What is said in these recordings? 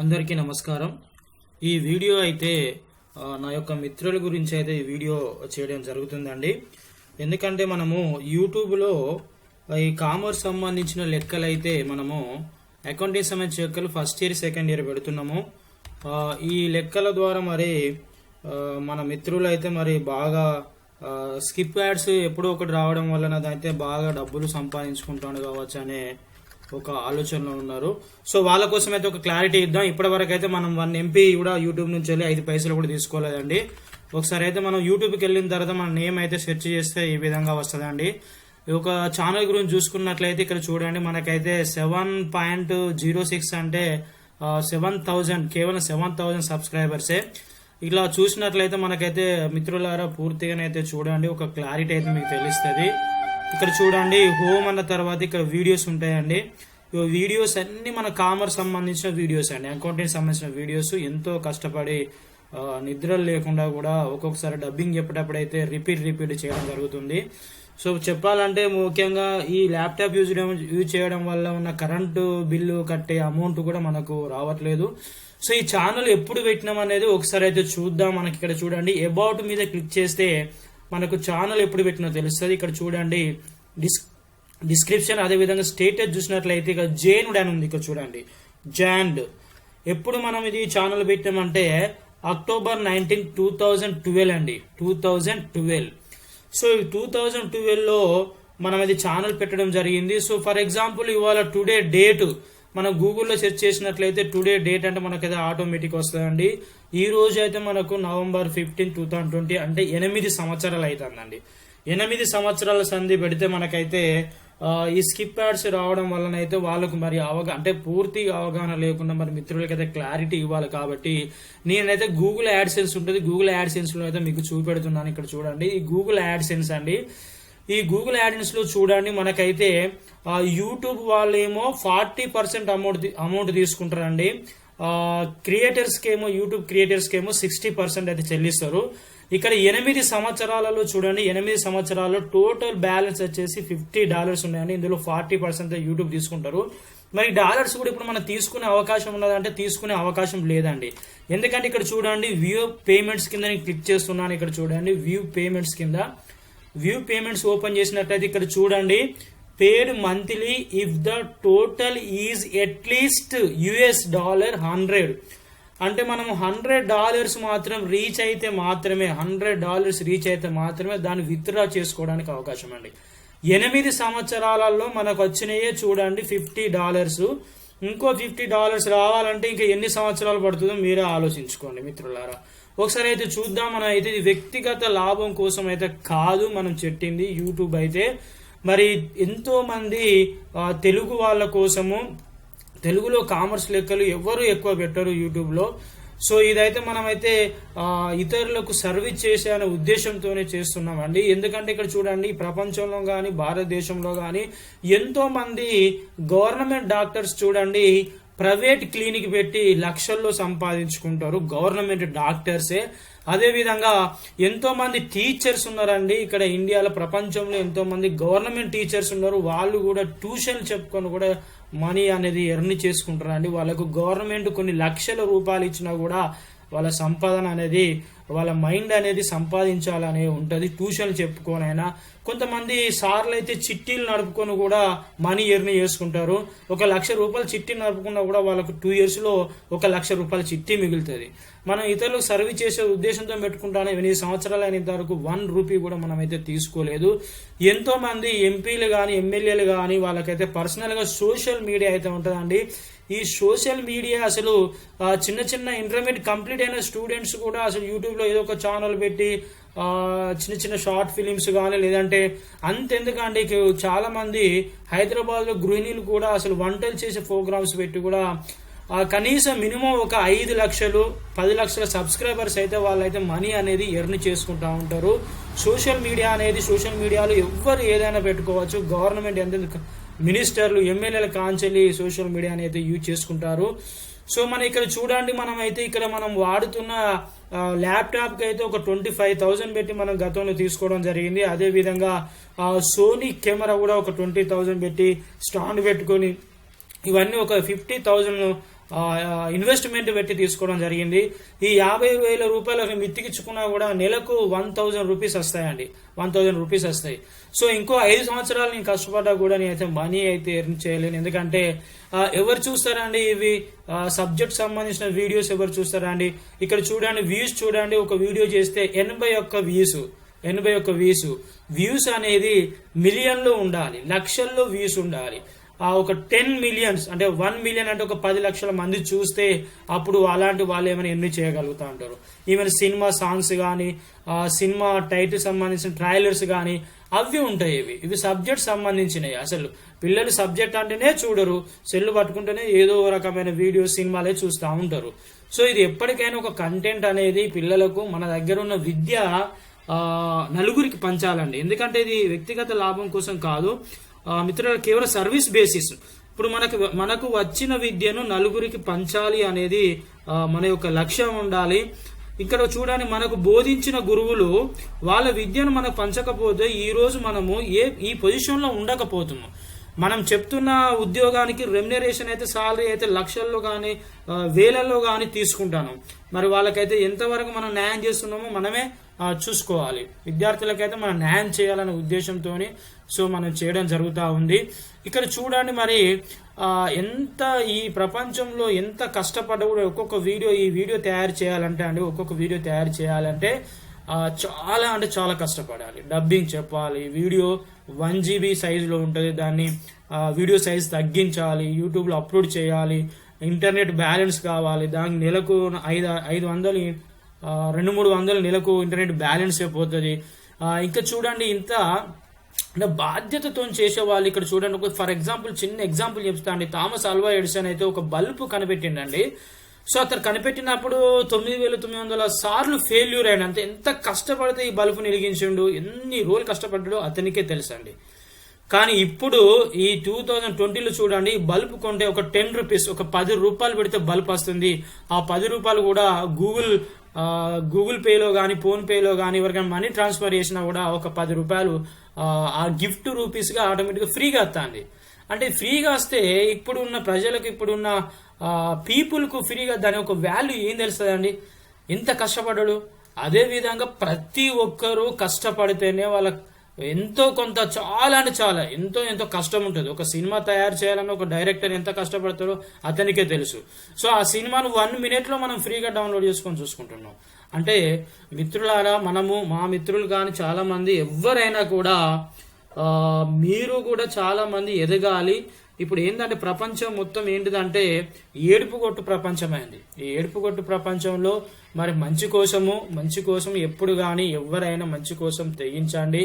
అందరికీ నమస్కారం. ఈ వీడియో అయితే నా యొక్క మిత్రుల గురించి అయితే ఈ వీడియో చేయడం జరుగుతుందండి. ఎందుకంటే మనము యూట్యూబ్లో ఈ కామర్స్ సంబంధించిన లెక్కలు అయితే మనము అకౌంటింగ్ సంబంధించిన లెక్కలు ఫస్ట్ ఇయర్ సెకండ్ ఇయర్ పెడుతున్నాము. ఈ లెక్కల ద్వారా మరి మన మిత్రులు అయితే మరి బాగా స్కిప్ యాడ్స్ ఎప్పుడో ఒకటి రావడం వలన అయితే బాగా డబ్బులు సంపాదించుకుంటాను కావచ్చు అనే ఒక ఆలోచనలో ఉన్నారు. సో వాళ్ళ కోసం అయితే ఒక క్లారిటీ ఇద్దాం. ఇప్పటి వరకు అయితే మనం 1 MP కూడా యూట్యూబ్ నుంచి వెళ్ళి 5 పైసలు కూడా తీసుకోలేదండి. ఒకసారి అయితే మనం యూట్యూబ్కి వెళ్ళిన తర్వాత మన నేమ్ అయితే సెర్చ్ చేస్తే ఈ విధంగా వస్తుందండి. ఒక ఛానల్ గురించి చూసుకున్నట్లయితే ఇక్కడ చూడండి, మనకైతే 7.06 అంటే 7,000 కేవలం 7,000 సబ్స్క్రైబర్సే. ఇలా చూసినట్లయితే మనకైతే మిత్రులారా పూర్తిగానైతే చూడండి, ఒక క్లారిటీ అయితే మీకు తెలుస్తుంది. ఇక్కడ చూడండి, హోమ్ అన్న తర్వాత ఇక్కడ వీడియోస్ ఉంటాయండి. ఈ వీడియోస్ అన్ని మన కామర్స్ సంబంధించిన వీడియోస్ అండి, అకౌంటింగ్ సంబంధించిన వీడియోస్. ఎంతో కష్టపడి నిద్రలు లేకుండా కూడా ఒక్కొక్కసారి డబ్బింగ్ చెప్పేటప్పుడు అయితే రిపీట్ చేయడం జరుగుతుంది. సో చెప్పాలంటే ముఖ్యంగా ఈ ల్యాప్టాప్ యూజ్ చేయడం వల్ల ఉన్న కరెంటు బిల్లు కట్టే అమౌంట్ కూడా మనకు రావట్లేదు. సో ఈ ఛానల్ ఎప్పుడు పెట్టినాం అనేది ఒకసారి అయితే చూద్దాం. మనకి ఇక్కడ చూడండి, అబౌట్ మీద క్లిక్ చేస్తే మనకు ఛానల్ ఎప్పుడు పెట్టినా తెలుస్తుంది. ఇక్కడ చూడండి డిస్క్రిప్షన్, అదేవిధంగా స్టేటస్ చూసినట్లయితే ఇక జేనుడ్ అని ఉంది. ఇక్కడ చూడండి జాండ్. ఎప్పుడు మనం ఇది ఛానల్ పెట్టామంటే అక్టోబర్ 19, 2012 అండి, 2012. సో 2012లో మనం అది ఛానల్ పెట్టడం జరిగింది. సో ఫర్ ఎగ్జాంపుల్ ఇవాళ టుడే డేట్ మనం గూగుల్లో సెర్చ్ చేసినట్లయితే టుడే డేట్ అంటే మనకైతే ఆటోమేటిక్ వస్తుందండి. ఈ రోజు అయితే మనకు నవంబర్ 15, 2020 అంటే 8 సంవత్సరాలు అవుతుందండి. 8 సంవత్సరాల సంధి పెడితే మనకైతే ఈ స్కిప్ యాడ్స్ రావడం వలన అయితే వాళ్ళకు మరి అంటే పూర్తి అవగాహన లేకుండా మరి మిత్రులకైతే క్లారిటీ ఇవ్వాలి. కాబట్టి నేనైతే గూగుల్ యాడ్సెన్స్ ఉంటుంది, గూగుల్ యాడ్సెన్స్ లో అయితే మీకు చూపెడుతున్నాను. ఇక్కడ చూడండి, ఈ గూగుల్ యాడ్సెన్స్ అండి. ఈ గూగుల్ యాడ్సెన్స్ లో చూడండి, మనకైతే యూట్యూబ్ వాళ్ళేమో 40% అమౌంట్ తీసుకుంటారండి. క్రియేటర్స్ కేమో యూట్యూబ్ క్రియేటర్స్ కేమో 60% అయితే చెల్లిస్తారు. ఇక్కడ 8 సంవత్సరాలలో చూడండి, 8 సంవత్సరాల్లో టోటల్ బ్యాలెన్స్ వచ్చేసి $50 ఉన్నాయండి. ఇందులో 40% యూట్యూబ్ తీసుకుంటారు. మరి డాలర్స్ కూడా ఇప్పుడు మనం తీసుకునే అవకాశం ఉన్నదంటే తీసుకునే అవకాశం లేదండి. ఎందుకంటే ఇక్కడ చూడండి, వ్యూ పేమెంట్స్ కింద నేను క్లిక్ చేస్తున్నాను. ఇక్కడ చూడండి, వ్యూ పేమెంట్స్ ఓపెన్ చేసినట్లయితే ఇక్కడ చూడండి, paid monthly if the total is at least $100. అంటే మనం $100 మాత్రం రీచ్ అయితే మాత్రమే, $100 రీచ్ అయితే మాత్రమే దాన్ని విత్డ్రా చేసుకోవడానికి అవకాశం అండి. 8 సంవత్సరాలలో మనకు వచ్చినాయే చూడండి $50. ఇంకో $50 రావాలంటే ఇంకా ఎన్ని సంవత్సరాలు పడుతుందో మీరే ఆలోచించుకోండి మిత్రులారా. ఒకసారి అయితే చూద్దాం. మనం అయితే వ్యక్తిగత లాభం కోసం అయితే కాదు మనం చెట్టింది. యూట్యూబ్ అయితే మరి ఎంతో మంది తెలుగు వాళ్ళ కోసము, తెలుగులో కామర్స్ లెక్కలు ఎవరు ఎక్కువ పెట్టరు యూట్యూబ్ లో. సో ఇదైతే మనమైతే ఇతరులకు సర్వీస్ చేసే అనే ఉద్దేశంతోనే చేస్తున్నామండి. ఎందుకంటే ఇక్కడ చూడండి, ప్రపంచంలో కానీ భారతదేశంలో కానీ ఎంతో మంది గవర్నమెంట్ డాక్టర్స్ చూడండి ప్రైవేట్ క్లినిక్ పెట్టి లక్షల్లో సంపాదించుకుంటారు, గవర్నమెంట్ డాక్టర్సే. అదే విధంగా ఎంతో మంది టీచర్స్ ఉన్నారండి ఇక్కడ ఇండియాలో, ప్రపంచంలో ఎంతో మంది గవర్నమెంట్ టీచర్స్ ఉన్నారు. వాళ్ళు కూడా ట్యూషన్ చెప్పుకొని కూడా మనీ అనేది ఎర్న్ చేసుకుంటారండి. వాళ్ళకు గవర్నమెంట్ కొన్ని లక్షల రూపాయలు ఇచ్చినా కూడా వాళ్ళ సంపాదన అనేది, వాళ్ళ మైండ్ అనేది సంపాదించాలనే ఉంటుంది. ట్యూషన్లు చెప్పుకోనైనా కొంతమంది సార్లు అయితే చిట్టీలు నడుపుకొని కూడా మనీ ఎర్న్ చేసుకుంటారు. ₹1,00,000 చిట్టి నడుపుకున్నా కూడా వాళ్ళకు 2 years లో ₹1,00,000 చిట్టి మిగులుతుంది. మనం ఇతరులకు సర్వీస్ చేసే ఉద్దేశంతో పెట్టుకుంటానే 8 సంవత్సరాలు అయిన వరకు ₹1 కూడా మనం అయితే తీసుకోలేదు. ఎంతో మంది ఎంపీలు కానీ ఎమ్మెల్యేలు కానీ వాళ్ళకైతే పర్సనల్ గా సోషల్ మీడియా అయితే ఉంటుందండి. ఈ సోషల్ మీడియా అసలు చిన్న ఇంటర్మీడియట్ కంప్లీట్ అయిన స్టూడెంట్స్ కూడా అసలు యూట్యూబ్ లో ఏదో ఒక ఛానల్ పెట్టి చిన్న షార్ట్ ఫిలిమ్స్ కానీ, లేదంటే అంతెందుకండి చాలా మంది హైదరాబాద్ లో గృహిణీలు కూడా అసలు వంటలు చేసే ప్రోగ్రామ్స్ పెట్టి కూడా కనీసం మినిమం ఒక 5 లక్షలు 10 లక్షల సబ్స్క్రైబర్స్ అయితే వాళ్ళైతే మనీ అనేది ఎర్న్ చేసుకుంటా ఉంటారు. సోషల్ మీడియాలో ఎవ్వరు ఏదైనా పెట్టుకోవచ్చు. గవర్నమెంట్ ఎంత మినిస్టర్లు ఎమ్మెల్యేల కాంచెల్లి సోషల్ మీడియాని అయితే యూజ్ చేసుకుంటారు. సో మనం ఇక్కడ చూడండి, మనం అయితే ఇక్కడ మనం వాడుతున్న ల్యాప్టాప్ కి అయితే ఒక 25,000 పెట్టి మనం గతంలో తీసుకోవడం జరిగింది. అదే విధంగా సోనీ కెమెరా కూడా ఒక 20,000 పెట్టి స్టాండ్ పెట్టుకొని ఇవన్నీ ఒక 50,000 ఇన్వెస్ట్మెంట్ పెట్టి తీసుకోవడం జరిగింది. ఈ 50,000 రూపాయలు మిత్తికిచ్చుకున్నా కూడా నెలకు 1,000 రూపీస్ వస్తాయండి. 1,000 రూపీస్ వస్తాయి. సో ఇంకో 5 సంవత్సరాలు నేను కష్టపడ్డా కూడా నేనైతే మనీ అయితే ఎర్న్ చేయలేను. ఎందుకంటే ఎవరు చూస్తారండి ఇవి సబ్జెక్ట్ సంబంధించిన వీడియోస్ ఎవరు చూస్తారండి? ఇక్కడ చూడండి, వ్యూస్ చూడండి. ఒక వీడియో చేస్తే 81 వ్యూస్ అనేది మిలియన్లో ఉండాలి, లక్షల్లో వ్యూస్ ఉండాలి. ఒక 10 మిలియన్స్ అంటే 1 మిలియన్ అంటే ఒక 10 లక్షల మంది చూస్తే అప్పుడు అలాంటి వాళ్ళు ఏమైనా ఎన్ని చేయగలుగుతా ఉంటారు. ఈవెన్ సినిమా సాంగ్స్ కానీ, సినిమా టైటిల్ సంబంధించిన ట్రైలర్స్ కానీ అవి ఉంటాయి. ఇవి సబ్జెక్ట్ సంబంధించినవి. అసలు పిల్లలు సబ్జెక్ట్ అంటేనే చూడరు, సెల్లు పట్టుకుంటేనే ఏదో రకమైన వీడియో సినిమాలే చూస్తూ ఉంటారు. సో ఇది ఎప్పటికైనా ఒక కంటెంట్ అనేది పిల్లలకు మన దగ్గర ఉన్న విద్య నలుగురికి పంచాలండి. ఎందుకంటే ఇది వ్యక్తిగత లాభం కోసం కాదు మిత్రులు, కేవలం సర్వీస్ బేసిస్. ఇప్పుడు మనకు వచ్చిన విద్యను నలుగురికి పంచాలి అనేది మన యొక్క లక్ష్యం ఉండాలి. ఇక్కడ చూడండి, మనకు బోధించిన గురువులు వాళ్ళ విద్యను మనకు పంచకపోతే ఈ రోజు మనము ఈ పొజిషన్ లో ఉండకపోతున్నాం. మనం చెప్తున్న ఉద్యోగానికి రెమ్యునరేషన్ అయితే, సాలరీ అయితే లక్షల్లో కానీ వేలల్లో కానీ తీసుకుంటాను. మరి వాళ్ళకైతే ఎంతవరకు మనం న్యాయం చేస్తున్నామో మనమే చూసుకోవాలి. విద్యార్థులకైతే మనం న్యాయం చేయాలనే ఉద్దేశంతో సో మనం చేయడం జరుగుతూ ఉంది. ఇక్కడ చూడండి, మరి ఎంత ఈ ప్రపంచంలో ఎంత కష్టపడ్డా కూడా ఒక్కొక్క వీడియో తయారు చేయాలంటే చాలా అంటే చాలా కష్టపడాలి. డబ్బింగ్ చెప్పాలి, వీడియో 1 GB సైజులో ఉంటుంది, దాన్ని వీడియో సైజ్ తగ్గించాలి, యూట్యూబ్లో అప్లోడ్ చేయాలి, ఇంటర్నెట్ బ్యాలెన్స్ కావాలి, దానికి నెలకు 500 200-300 నెలకు ఇంటర్నెట్ బ్యాలెన్స్ అయిపోతుంది. ఇంకా చూడండి, ఇంత అంటే బాధ్యతతో చేసేవాళ్ళు. ఇక్కడ చూడండి, ఫర్ ఎగ్జాంపుల్ చిన్న ఎగ్జాంపుల్ చెప్తా అండి. థామస్ ఆల్వా ఎడిసన్ అయితే ఒక బల్బు కనిపెట్టిండండి. సో అతను కనిపెట్టినప్పుడు 9,900 సార్లు ఫెయిల్యూర్ అయిన. అంతే ఎంత కష్టపడితే ఈ బల్బు వెలిగించిండు, ఎన్ని రోజులు కష్టపడ్డాడో అతనికే తెలుసండి. కానీ ఇప్పుడు ఈ 2020లో చూడండి, బల్బు కొంటే ఒక 10 రూపీస్, ఒక 10 రూపాయలు పెడితే బల్బ్ వస్తుంది. ఆ 10 రూపాయలు కూడా గూగుల్ పేలో కానీ, ఫోన్ పేలో కానీ ఎవరికైనా మనీ ట్రాన్స్ఫర్ చేసినా కూడా ఒక 10 రూపాయలు ఆ గిఫ్ట్ రూపీస్గా ఆటోమేటిక్గా ఫ్రీగా వస్తుంది. అంటే ఫ్రీగా వస్తే ఇప్పుడున్న ప్రజలకు, ఇప్పుడున్న పీపుల్కు ఫ్రీగా దాని ఒక వాల్యూ ఏం తెలుస్తుందండి? ఎంత కష్టపడ్డాడు. అదే విధంగా ప్రతి ఒక్కరూ కష్టపడితేనే వాళ్ళ ఎంతో కొంత చాలా అంటే చాలా ఎంతో కష్టం ఉంటుంది. ఒక సినిమా తయారు చేయాలని ఒక డైరెక్టర్ ఎంత కష్టపడతాడో అతనికే తెలుసు. సో ఆ సినిమాను 1 మినిట్లో మనం ఫ్రీగా డౌన్లోడ్ చేసుకొని చూసుకుంటున్నాం. అంటే మిత్రులారా, మా మిత్రులు కానీ చాలా మంది ఎవరైనా కూడా మీరు కూడా చాలా మంది ఎదగాలి. ఇప్పుడు ఏంటంటే ప్రపంచం మొత్తం ఏంటిదంటే ఏడుపుగొట్టు ప్రపంచమైంది. ఈ ఏడుపుగొట్టు ప్రపంచంలో మరి మంచి కోసం ఎప్పుడు కానీ ఎవరైనా మంచి కోసం తెగించండి,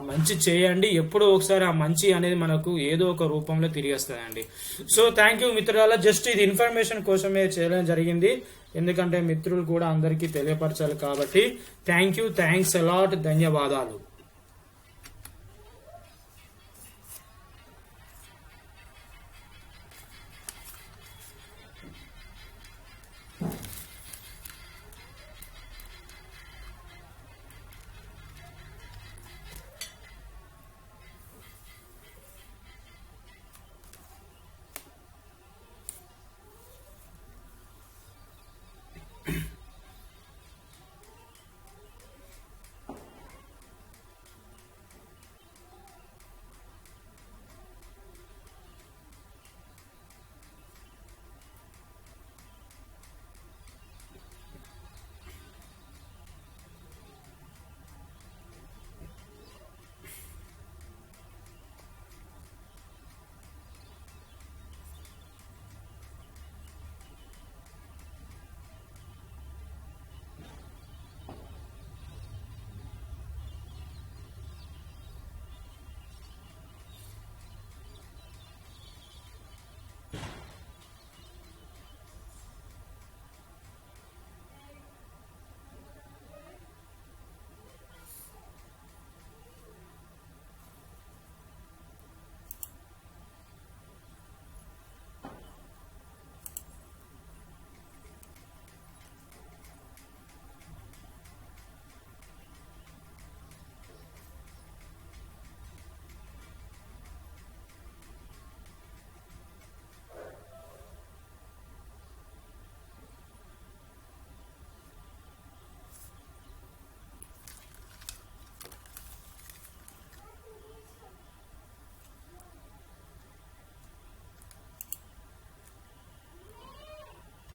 మంచి చేయండి. ఎప్పుడో ఒకసారి ఆ మంచి అనేది మనకు ఏదో ఒక రూపంలో తిరిగి వస్తుందండి. సో థ్యాంక్ యూ మిత్రులారా. జస్ట్ ఇది ఇన్ఫర్మేషన్ కోసమే చేయడం జరిగింది, ఎందుకంటే మిత్రులు కూడా అందరికీ తెలియపరచాలి కాబట్టి. థ్యాంక్స్ అలాట్, ధన్యవాదాలు.